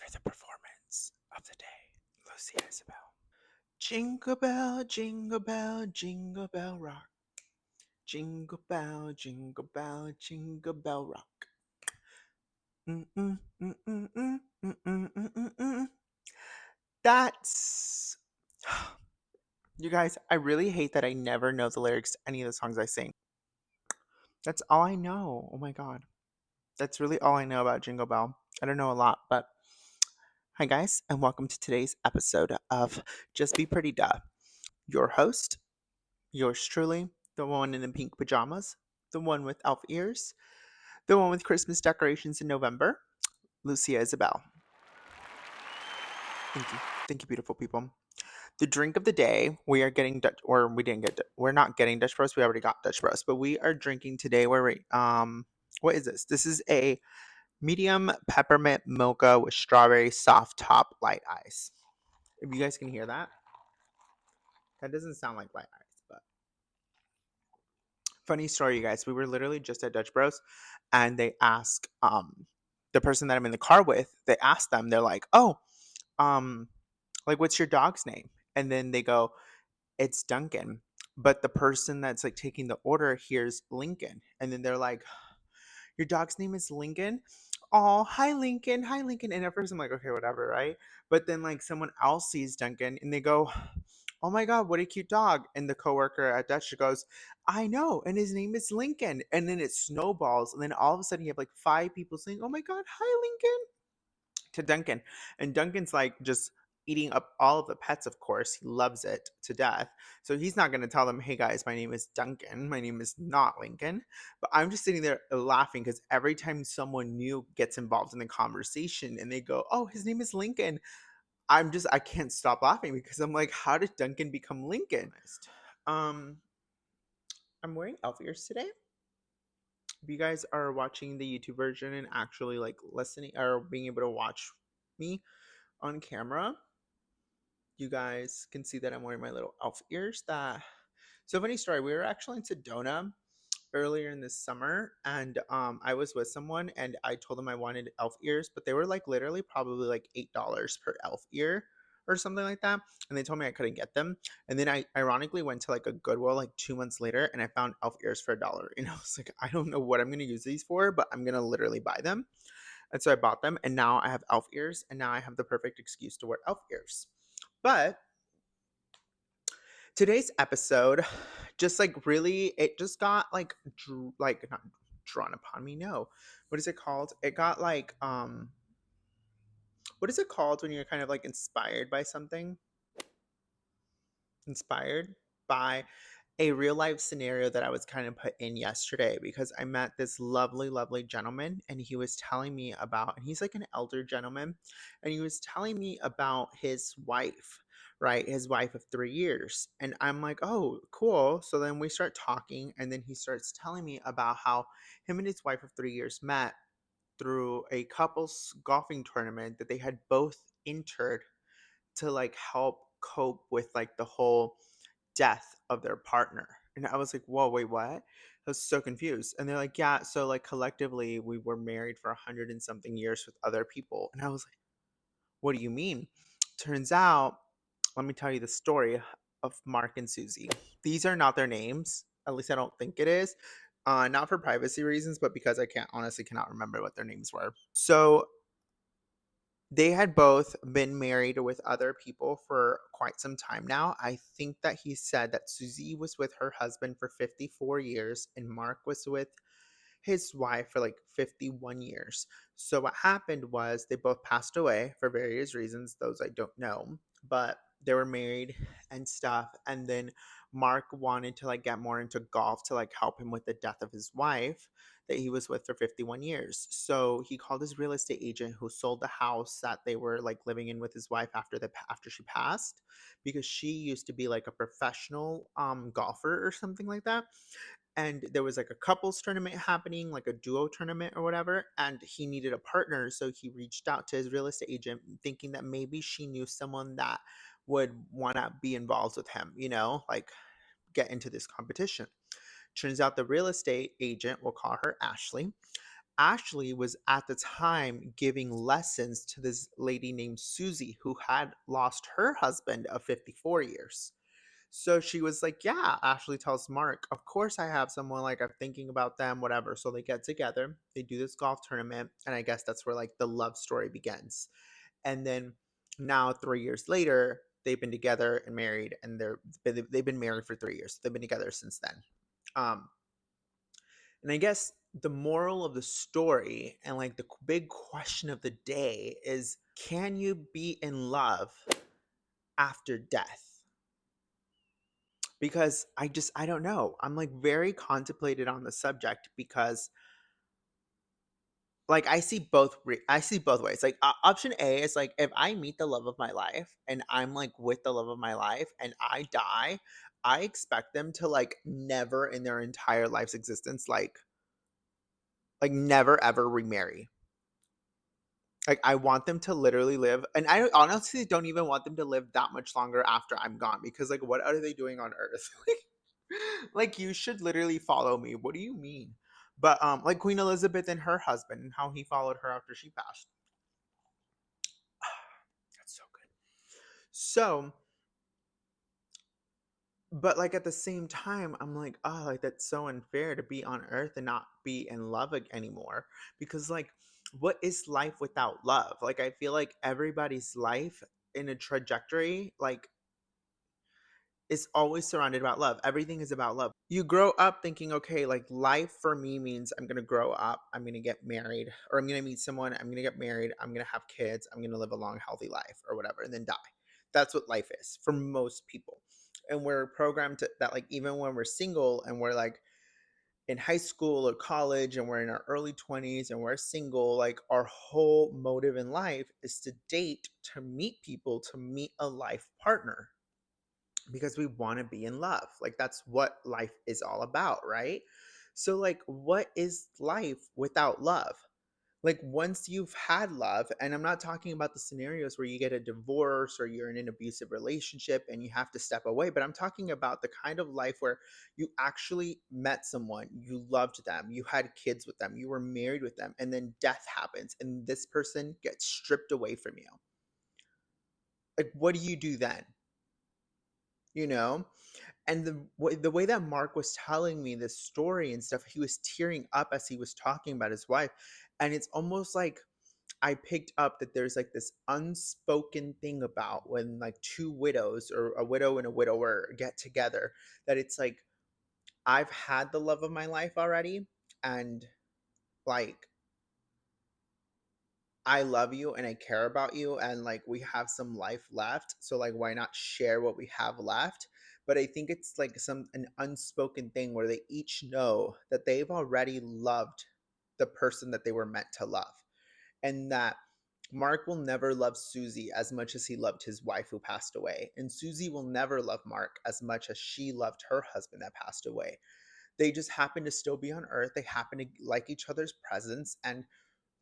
for the performance of the day, Lucy Isabel. Jingle bell rock. Jingle bell rock. Mm-mm, mm-mm, mm, mm-mm, mm-mm, mm. That's. You guys, I really hate that I never know the lyrics to any of the songs I sing. That's all I know. Oh my god. That's really all I know about Jingle Bell. I don't know a lot, but hi guys, and welcome to today's episode of Just Be Pretty Duh. Your host, yours truly, the one in the pink pajamas, the one with elf ears, the one with Christmas decorations in November, Lucia Isabel. Thank you. Thank you, beautiful people. The drink of the day, we are getting Dutch, or we didn't get, we're not getting Dutch Bros. We already got Dutch Bros. But we are drinking today. What is this? This is a medium peppermint mocha with strawberry soft top light ice. If you guys can hear that, that doesn't sound like light ice, but funny story, you guys. We were literally just at Dutch Bros, and they ask the person that I'm in the car with. They asked them. They're like, "Oh, um, like what's your dog's name?" And then they go, "It's Duncan." But the person that's like taking the order hears Lincoln, and then they're like, "Your dog's name is Lincoln." Oh, hi Lincoln, hi Lincoln. And at first I'm like, okay, whatever, right? But then like someone else sees Duncan and they go, oh my god, what a cute dog. And the coworker at Dutch goes, I know, and his name is Lincoln. And then it snowballs, and then all of a sudden you have like five people saying, oh my god, hi Lincoln, to Duncan. And Duncan's like just eating up all of the pets, of course. He loves it to death. So he's not going to tell them, hey guys, my name is Duncan. My name is not Lincoln. But I'm just sitting there laughing because every time someone new gets involved in the conversation and they go, oh, his name is Lincoln, I can't stop laughing because I'm like, how did Duncan become Lincoln? Um, I'm wearing elf ears today. If you guys are watching the YouTube version and actually like listening or being able to watch me on camera, you guys can see that I'm wearing my little elf ears. So funny story. We were actually in Sedona earlier in this summer, and I was with someone, and I told them I wanted elf ears, but they were like literally probably like $8 per elf ear or something like that, and they told me I couldn't get them. And then I ironically went to like a Goodwill like 2 months later, and I found elf ears for $1. And I was like, I don't know what I'm gonna use these for, but I'm gonna literally buy them. And so I bought them, and now I have elf ears, and now I have the perfect excuse to wear elf ears. But today's episode, just like really, it just got like, like not drawn upon me. No, what is it called? It got like, what is it called when you're kind of like inspired by something? Inspired by a real life scenario that I was kind of put in yesterday because I met this lovely, lovely gentleman, and he was telling me about, and he's like an elder gentleman, and he was telling me about his wife, right? His wife of 3 years. And I'm like, oh, cool. So then we start talking, and then he starts telling me about how him and his wife of 3 years met through a couples golfing tournament that they had both entered to like help cope with like the whole death of their partner. And I was like, whoa, wait, what? I was so confused. And they're like, yeah, so like collectively we were married for 100 and something years with other people. And I was like, what do you mean? Turns out, let me tell you the story of Mark and Susie. These are not their names. At least I don't think it is. Not for privacy reasons, but because I can't honestly cannot remember what their names were. So they had both been married with other people for quite some time now. I think that he said that Susie was with her husband for 54 years and Mark was with his wife for like 51 years. So what happened was they both passed away for various reasons, those I don't know, but they were married and stuff. And then Mark wanted to like get more into golf to like help him with the death of his wife that he was with for 51 years. So he called his real estate agent who sold the house that they were like living in with his wife after she passed, because she used to be like a professional golfer or something like that. And there was like a couples tournament happening, like a duo tournament or whatever, and he needed a partner, so he reached out to his real estate agent thinking that maybe she knew someone that would want to be involved with him, like get into this competition. Turns out the real estate agent, we'll call her Ashley, Ashley was at the time giving lessons to this lady named Susie who had lost her husband of 54 years. So she was like, "Yeah," Ashley tells Mark, "Of course I have someone, like, I'm thinking about them, whatever." So they get together, they do this golf tournament, and I guess that's where, like, the love story begins. And then now 3 years later, they've been together and married, and they've been married for 3 years. They've been together since then. Um, and I guess the moral of the story and, like, the big question of the day is, can you be in love after death? Because I don't know. I'm, like, very contemplated on the subject because, like, I see both ways. Like, option A is, like, if I meet the love of my life and I'm, like, with the love of my life and I die, I expect them to, like, never in their entire life's existence, like, never ever remarry. Like, I want them to literally live, and I honestly don't even want them to live that much longer after I'm gone because, like, what are they doing on Earth? Like, you should literally follow me. What do you mean? But, like Queen Elizabeth and her husband and how he followed her after she passed. That's so good. So, but, like, at the same time, I'm like, "Oh, like, that's so unfair to be on Earth and not be in love anymore." Because, like, what is life without love? Like, I feel like everybody's life in a trajectory, like, is always surrounded about love. Everything is about love. You grow up thinking, okay, like, life for me means I'm gonna grow up, I'm gonna get married, or I'm gonna meet someone, I'm gonna get married, I'm gonna have kids, I'm gonna live a long, healthy life, or whatever, and then die. That's what life is for most people. And we're programmed to that, like, even when we're single and we're like in high school or college and we're in our early 20s and we're single, like, our whole motive in life is to date, to meet people, to meet a life partner because we want to be in love. Like, that's what life is all about, right? So, like, what is life without love? Like, once you've had love, and I'm not talking about the scenarios where you get a divorce or you're in an abusive relationship and you have to step away, but I'm talking about the kind of life where you actually met someone, you loved them, you had kids with them, you were married with them, and then death happens and this person gets stripped away from you. Like, what do you do then? You know? And the way that Mark was telling me this story and stuff, he was tearing up as he was talking about his wife. And it's almost like I picked up that there's, like, this unspoken thing about when, like, two widows or a widow and a widower get together, that it's like, I've had the love of my life already, and, like, I love you and I care about you, and, like, we have some life left, so, like, why not share what we have left? But I think it's like an unspoken thing where they each know that they've already loved the person that they were meant to love, and that Mark will never love Susie as much as he loved his wife who passed away, and Susie will never love Mark as much as she loved her husband that passed away. They just happen to still be on Earth. They happen to like each other's presence, and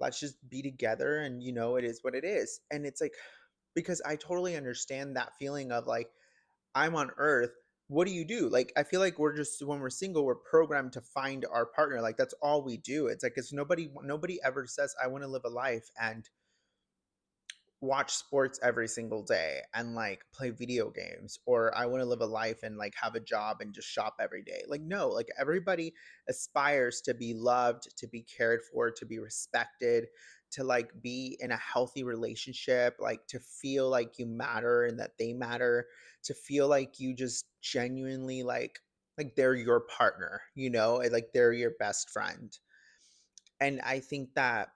let's just be together, and, it is what it is. And it's like, because I totally understand that feeling of, like, I'm on Earth, what do you do? Like, I feel like we're just, when we're single, we're programmed to find our partner. Like, that's all we do. It's like, it's nobody ever says, I want to live a life and watch sports every single day and, like, play video games, or I want to live a life and, like, have a job and just shop every day. Like, no, like, everybody aspires to be loved, to be cared for, to be respected, to, like, be in a healthy relationship, like, to feel like you matter and that they matter, to feel like you just genuinely, like they're your partner, and, like, they're your best friend. And I think that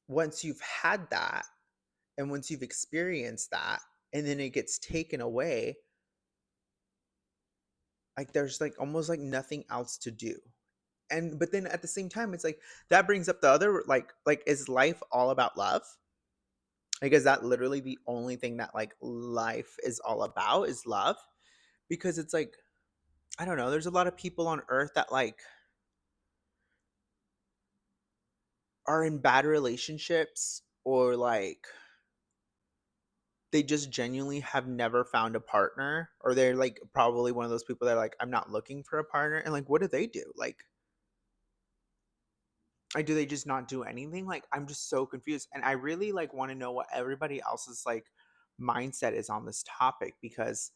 once you've had that, and once you've experienced that, and then it gets taken away, like, there's, like, almost like nothing else to do. And but then at the same time, it's like that brings up the other, like, is life all about love? Like, is that literally the only thing that, like, life is all about, is love? Because it's like, I don't know, there's a lot of people on earth that, like, are in bad relationships, or, like, they just genuinely have never found a partner, or they're, like, probably one of those people that are like, I'm not looking for a partner, and, like, what do they do? Like, Like, do they just not do anything? Like, I'm just so confused. And I really like want to know what everybody else's like mindset is on this topic because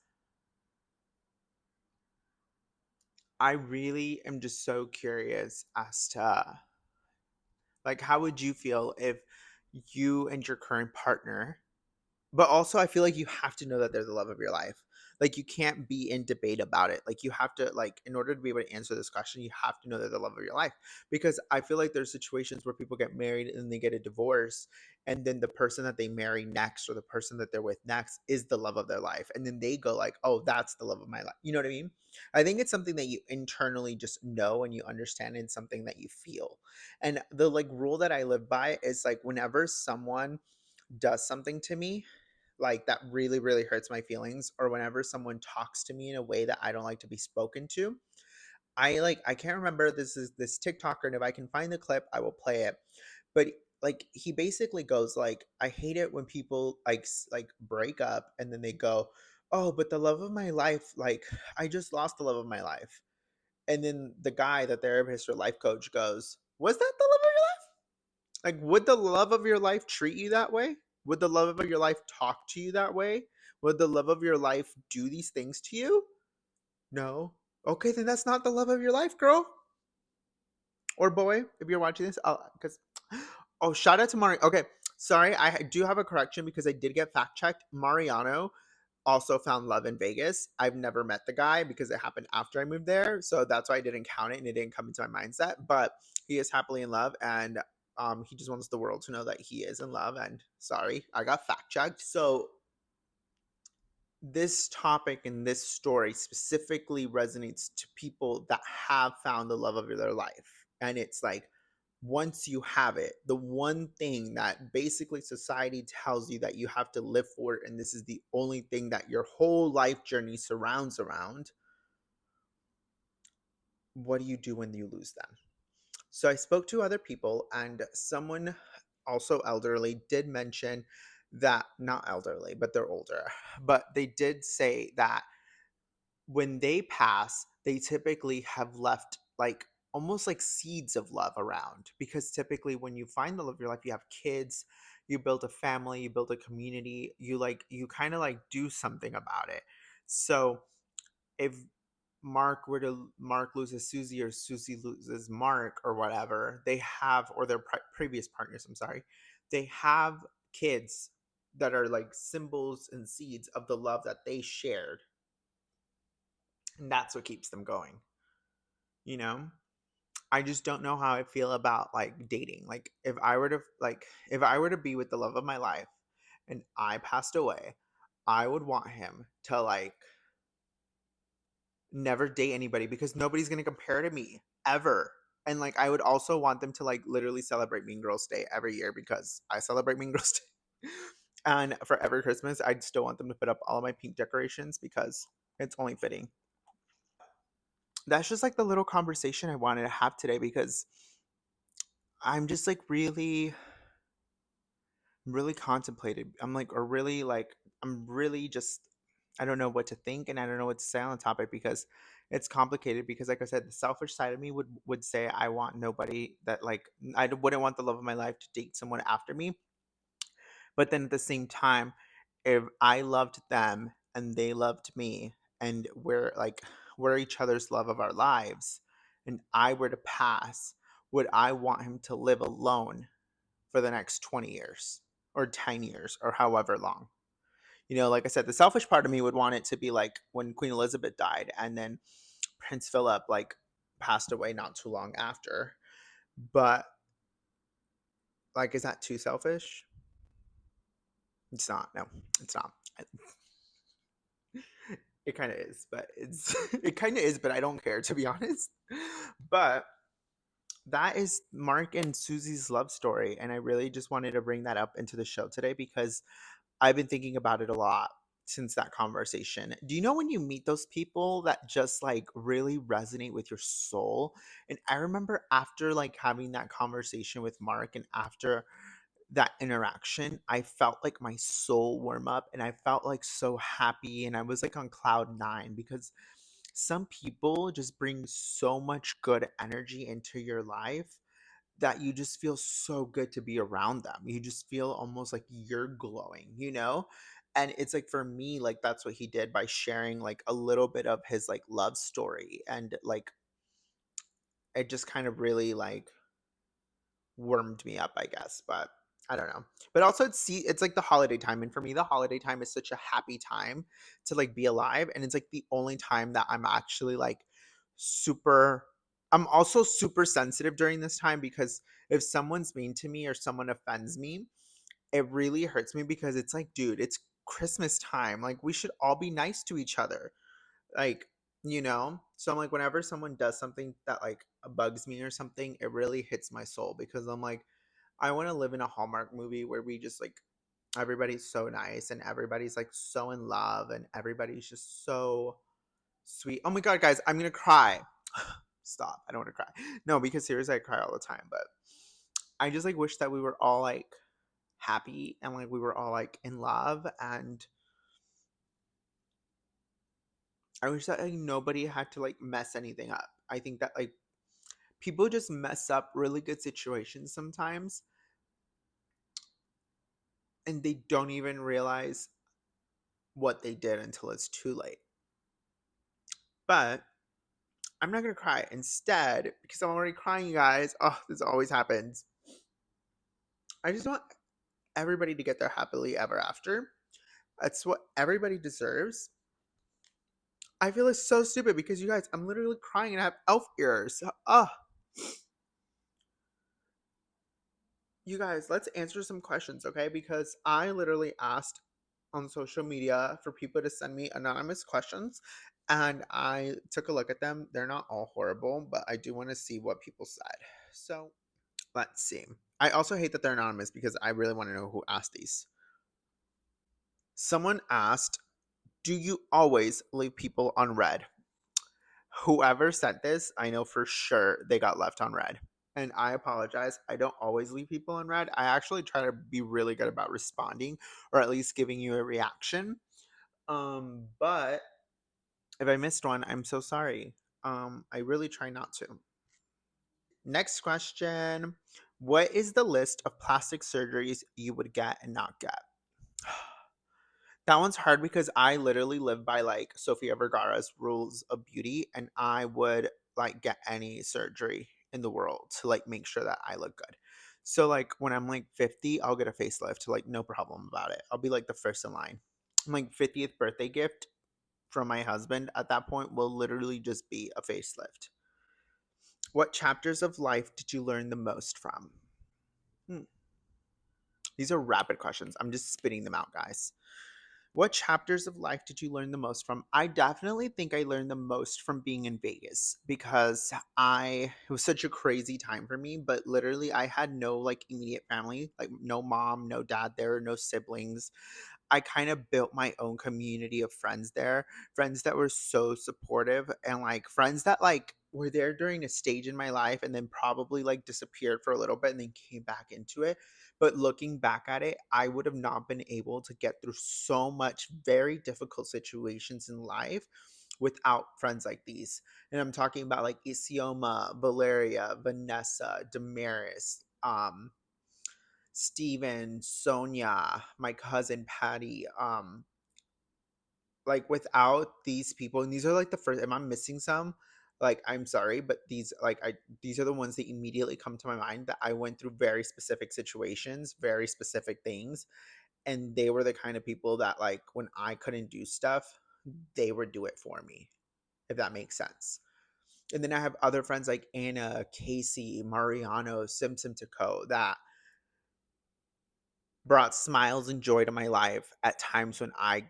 I really am just so curious as to like how would you feel if you and your current partner. But also, I feel like you have to know that they're the love of your life. Like, you can't be in debate about it. Like, you have to, like, in order to be able to answer this question, you have to know they're the love of your life. Because I feel like there's situations where people get married and they get a divorce, and then the person that they marry next or the person that they're with next is the love of their life. And then they go, like, oh, that's the love of my life. You know what I mean? I think it's something that you internally just know and you understand, and something that you feel. And the like rule that I live by is like, whenever someone does something to me, like that really really hurts my feelings, or whenever someone talks to me in a way that I don't like to be spoken to, I can't remember this TikToker, and if I can find the clip I will play it. But like he basically goes like, I hate it when people like break up and then they go, oh, but the love of my life, like I just lost the love of my life. And then the guy, the therapist or life coach, goes, was that the love of your life? Like, would the love of your life treat you that way? Would the love of your life talk to you that way? Would the love of your life do these things to you? No. Okay, then that's not the love of your life, girl or boy. If you're watching this, because oh, shout out to Mari. Okay, sorry, I do have a correction because I did get fact checked. Mariano also found love in Vegas. I've never met the guy because it happened after I moved there. So that's why I didn't count it and it didn't come into my mindset. But he is happily in love, and he just wants the world to know that he is in love. And sorry, I got fact checked. So this topic and this story specifically resonates to people that have found the love of their life. And it's like, once you have it, the one thing that basically society tells you that you have to live for, and this is the only thing that your whole life journey surrounds around, what do you do when you lose them? So I spoke to other people, and someone also elderly did mention that, not elderly, but they're older, but they did say that when they pass, they typically have left like almost like seeds of love around, because typically when you find the love of your life, you have kids, you build a family, you build a community, you kind of like do something about it. So if Mark loses Susie, or Susie loses Mark, or whatever, they have, or their previous partners, I'm sorry, they have kids that are like symbols and seeds of the love that they shared, and that's what keeps them going, you know. I just don't know how I feel about like dating. Like, if I were to be with the love of my life and I passed away, I would want him to like never date anybody, because nobody's going to compare to me ever. And like, I would also want them to like literally celebrate Mean Girls Day every year, because I celebrate Mean Girls Day. And for every Christmas, I'd still want them to put up all of my pink decorations, because it's only fitting. That's just like the little conversation I wanted to have today, because I'm just like really contemplated. I'm like, or really like, I'm really just, I don't know what to think, and I don't know what to say on the topic, because it's complicated. Because like I said, the selfish side of me would say I want nobody that like, wouldn't want the love of my life to date someone after me. But then at the same time, if I loved them and they loved me, and we're each other's love of our lives, and I were to pass, would I want him to live alone for the next 20 years or 10 years or however long? You know, like I said, the selfish part of me would want it to be like when Queen Elizabeth died, and then Prince Philip like passed away not too long after. But like, is that too selfish? It's not. No, it's not. It kind of is, but it's it kind of is, but I don't care, to be honest. But that is Mark and Susie's love story, and I really just wanted to bring that up into the show today, because I've been thinking about it a lot since that conversation. Do you know when you meet those people that just like really resonate with your soul? And I remember after like having that conversation with Mark, and after that interaction, I felt like my soul warm up, and I felt like so happy, and I was like on cloud nine, because some people just bring so much good energy into your life that you just feel so good to be around them. You just feel almost like you're glowing, you know? And it's like for me, like that's what he did by sharing like a little bit of his like love story. And like it just kind of really like warmed me up, I guess. But I don't know. But also it's like the holiday time. And for me, the holiday time is such a happy time to like be alive. And it's like the only time that I'm actually like super I'm also super sensitive during this time because if someone's mean to me or someone offends me, it really hurts me because it's like, dude, it's Christmas time. Like we should all be nice to each other. Like, you know? So I'm like, whenever someone does something that like bugs me or something, it really hits my soul because I'm like, I want to live in a Hallmark movie where we just like everybody's so nice and everybody's like so in love and everybody's just so sweet. Oh my god, guys, I'm gonna cry. Stop. I don't want to cry. No, because seriously, I cry all the time. But I just like wish that we were all like happy and like we were all like in love, and I wish that like nobody had to like mess anything up. I think that like people just mess up really good situations sometimes and they don't even realize what they did until it's too late. But I'm not gonna cry. Instead, because I'm already crying, you guys. Oh, this always happens. I just want everybody to get their happily ever after. That's what everybody deserves. I feel it's so stupid because you guys, I'm literally crying and I have elf ears. Ugh. You guys, let's answer some questions, okay? Because I literally asked on social media for people to send me anonymous questions and I took a look at them. They're not all horrible, but I do want to see what people said. So let's see. I also hate that they're anonymous because I really want to know who asked these. Someone asked, do you always leave people on red? Whoever sent this, I know for sure they got left on red. And I apologize. I don't always leave people on red. I actually try to be really good about responding or at least giving you a reaction. But if I missed one, I'm so sorry. I really try not to. Next question. What is the list of plastic surgeries you would get and not get? That one's hard because I literally live by like Sofia Vergara's rules of beauty and I would like get any surgery in the world to like make sure that I look good. So like when I'm like 50, I'll get a facelift, like no problem about it. I'll be like the first in line. My like 50th birthday gift from my husband at that point will literally just be a facelift. What chapters of life did you learn the most from? Hmm. These are rapid questions. I'm just spitting them out, guys. What chapters of life did you learn the most from? I definitely think I learned the most from being in Vegas because it was such a crazy time for me, but literally I had no like immediate family, like no mom, no dad there, no siblings. I kind of built my own community of friends there, friends that were so supportive and like friends that like were there during a stage in my life and then probably like disappeared for a little bit and then came back into it. But looking back at it, I would have not been able to get through so much very difficult situations in life without friends like these. And I'm talking about like Isioma, Valeria, Vanessa, Damaris, Steven, Sonia, my cousin Patty, like without these people, and these are like the first, am I missing some? Like I'm sorry, but these are the ones that immediately come to my mind that I went through very specific situations, very specific things, and they were the kind of people that like when I couldn't do stuff, they would do it for me, if that makes sense. And then I have other friends like Anna, Casey, Mariano, Simpson Taco that brought smiles and joy to my life at times when I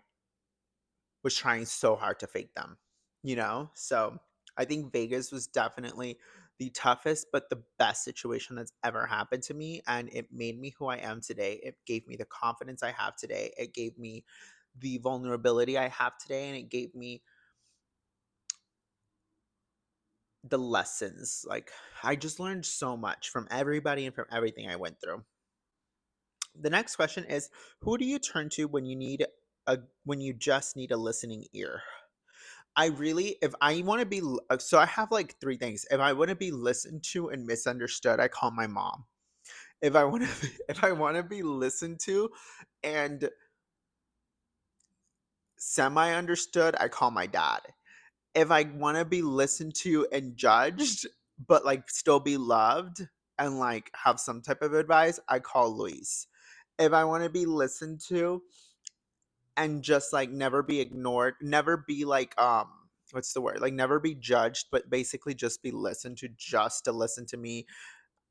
was trying so hard to fake them, you know? So I think Vegas was definitely the toughest, but the best situation that's ever happened to me. And it made me who I am today. It gave me the confidence I have today. It gave me the vulnerability I have today. And it gave me the lessons. Like, I just learned so much from everybody and from everything I went through. The next question is, who do you turn to when you just need a listening ear? I really, if I want to be, so I have like three things. If I want to be listened to and misunderstood, I call my mom. If I want to, if I want to be listened to and semi understood, I call my dad. If I want to be listened to and judged, but like still be loved and like have some type of advice, I call Luis. If I want to be listened to and just like never be ignored, never be like what's the word? Like never be judged, but basically just be listened to just to listen to me.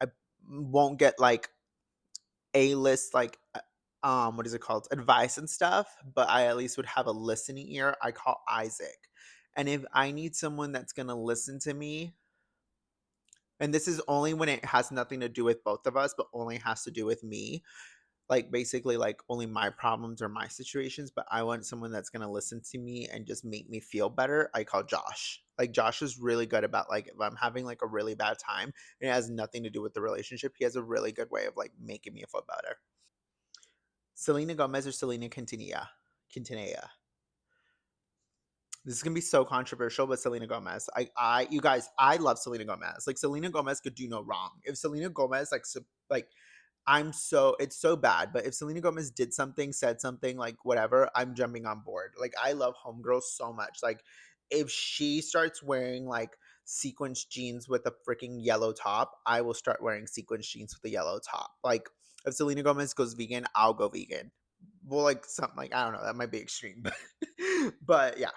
I won't get like a list like what is it called? Advice and stuff, but I at least would have a listening ear. I call Isaac. And if I need someone that's going to listen to me, and this is only when it has nothing to do with both of us, but only has to do with me, like basically like only my problems or my situations, but I want someone that's going to listen to me and just make me feel better. I call Josh. Like Josh is really good about like if I'm having like a really bad time and it has nothing to do with the relationship, he has a really good way of like making me feel better. Selena Gomez or Selena Quintanilla? Quintanilla. This is gonna be so controversial, but Selena Gomez. You guys, I love Selena Gomez. Like Selena Gomez could do no wrong. If Selena Gomez, like it's so bad, but if Selena Gomez did something, said something, like whatever, I'm jumping on board. Like I love Homegirl so much. Like if she starts wearing like sequence jeans with a freaking yellow top, I will start wearing sequence jeans with a yellow top. Like if Selena Gomez goes vegan, I'll go vegan. Well, like something like I don't know, that might be extreme, but yeah.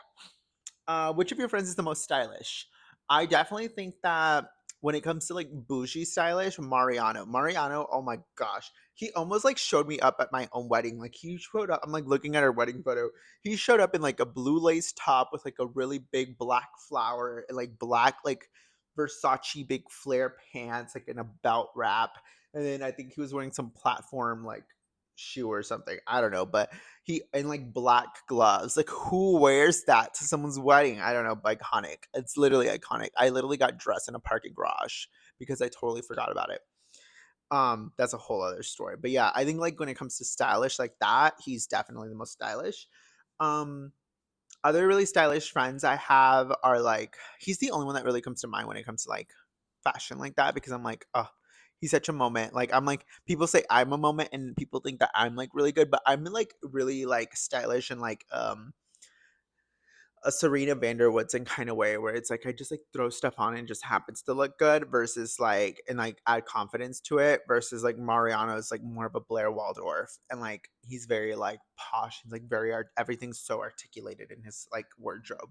Which of your friends is the most stylish? I definitely think that when it comes to like bougie stylish, Mariano. Mariano, oh my gosh. He almost like showed me up at my own wedding. Like he showed up, I'm like looking at our wedding photo. He showed up in like a blue lace top with like a really big black flower and like black like Versace big flare pants, like in a belt wrap. And then I think he was wearing some platform like shoe or something. I don't know, but he in like black gloves. Like who wears that to someone's wedding? I don't know, but iconic. It's literally iconic. I literally got dressed in a parking garage because I totally forgot about it. That's a whole other story. But yeah, I think like when it comes to stylish like that, he's definitely the most stylish. Um Other really stylish friends I have are like he's the only one that really comes to mind when it comes to like fashion like that because I'm like, oh, he's such a moment. Like I'm like people say I'm a moment and people think that I'm like really good, but I'm like really like stylish and like a Serena Vanderwoodson kind of way where it's like I just like throw stuff on and it just happens to look good versus like and like add confidence to it versus like Mariano is like more of a Blair Waldorf and like he's very like posh. He's like very everything's so articulated in his like wardrobe.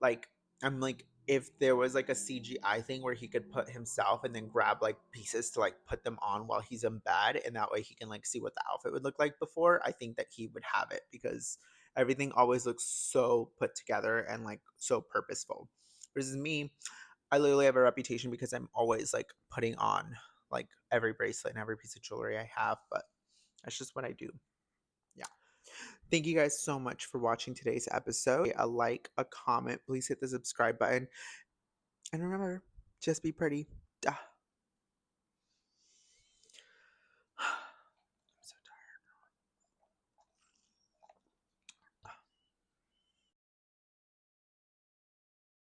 Like I'm like if there was like a CGI thing where he could put himself and then grab like pieces to like put them on while he's in bed and that way he can like see what the outfit would look like before, I think that he would have it because everything always looks so put together and like so purposeful. Versus me, I literally have a reputation because I'm always like putting on like every bracelet and every piece of jewelry I have, but that's just what I do. Yeah. Thank you guys so much for watching today's episode. A like, a comment, please hit the subscribe button. And remember, just be pretty. Duh.